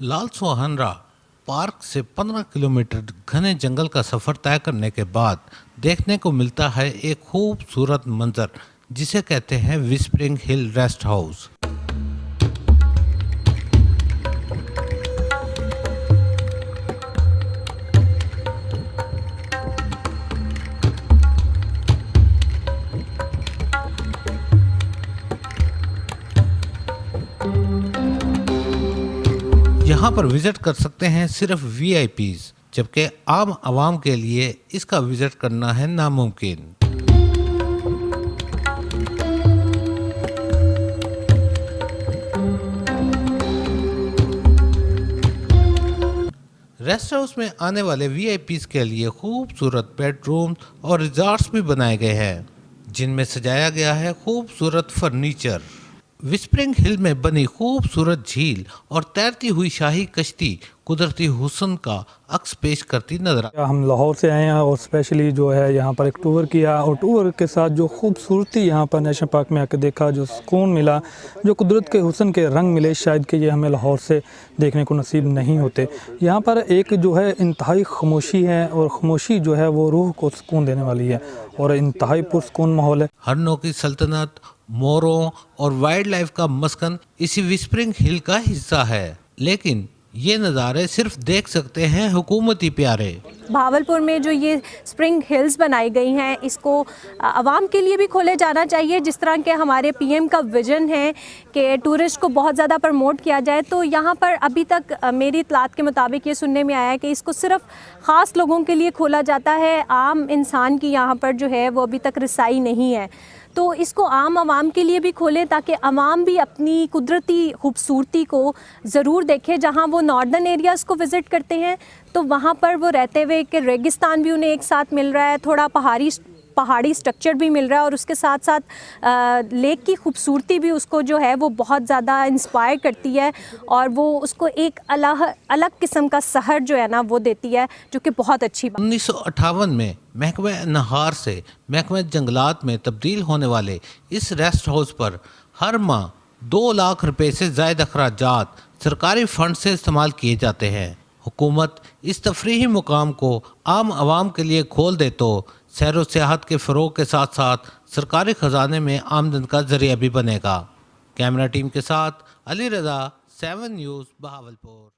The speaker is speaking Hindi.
लाल सुहानरा पार्क से 15 किलोमीटर घने जंगल का सफर तय करने के बाद देखने को मिलता है एक खूबसूरत मंजर जिसे कहते हैं विस्परिंग हिल रेस्ट हाउस। यहाँ पर विजिट कर सकते हैं सिर्फ वीआईपीज़, जबकि आम आवाम के लिए इसका विजिट करना है नामुमकिन। रेस्ट हाउस में आने वाले वीआईपीज़ के लिए खूबसूरत बेडरूम और रिजॉर्ट्स भी बनाए गए हैं जिनमें सजाया गया है खूबसूरत फर्नीचर। विस्परिंग हिल में बनी खूबसूरत झील और तैरती हुई शाही कश्ती कुदरती हुस्न का अक्स पेश करती नजर हम लाहौर से आए हैं और स्पेशली जो है यहाँ पर एक टूर किया और टूर के साथ जो खूबसूरती यहाँ पर नेशनल पार्क में आके देखा, जो सुकून मिला, जो कुदरत के हुस्न के रंग मिले, शायद कि ये हमें लाहौर से देखने को नसीब नहीं होते। यहाँ पर एक जो है इंतहाई खामोशी है और खामोशी जो है वो रूह को सुकून देने वाली है और इंतहाई पुरसुकून माहौल है। हरनों की सल्तनत, मोरों और वाइल्ड लाइफ का मस्कन इसी विस्परिंग हिल का हिस्सा है, लेकिन ये नज़ारे सिर्फ देख सकते हैं हुकूमती प्यारे। भावलपुर में जो ये स्प्रिंग हिल्स बनाई गई हैं, इसको आवाम के लिए भी खोले जाना चाहिए। जिस तरह के हमारे पीएम का विजन है कि टूरिस्ट को बहुत ज़्यादा प्रमोट किया जाए, तो यहाँ पर अभी तक मेरी इतलात के मुताबिक ये सुनने में आया है कि इसको सिर्फ ख़ास लोगों के लिए खोला जाता है। आम इंसान की यहाँ पर जो है वो अभी तक रसाई नहीं है, तो इसको आम आवाम के लिए भी खोलें ताकि आवाम भी अपनी कुदरती खूबसूरती को ज़रूर देखें। जहाँ वो नॉर्दर्न एरियाज़ को विज़िट करते हैं तो वहाँ पर वो रहते हुए कि रेगिस्तान भी उन्हें एक साथ मिल रहा है, थोड़ा पहाड़ी स्ट्रक्चर भी मिल रहा है और उसके साथ साथ लेक की खूबसूरती भी उसको जो है वो बहुत ज़्यादा इंस्पायर करती है और वो उसको एक अलग किस्म का सहर जो है ना वो देती है, जो कि बहुत अच्छी बात। 1958 में महकमा नहार से महकमा जंगलात में तब्दील होने वाले इस रेस्ट हाउस पर हर माह 2 लाख रुपए से ज़ायद अखराजात सरकारी फंड से इस्तेमाल किए जाते हैं। हुकूमत इस तफरीही मुकाम को आम आवाम के लिए खोल दे तो सैर व सियाहत के फ़रोग के साथ साथ सरकारी ख़जाने में आमदन का ज़रिया भी बनेगा। कैमरा टीम के साथ अली रज़ा, 7 न्यूज़, बहावलपुर।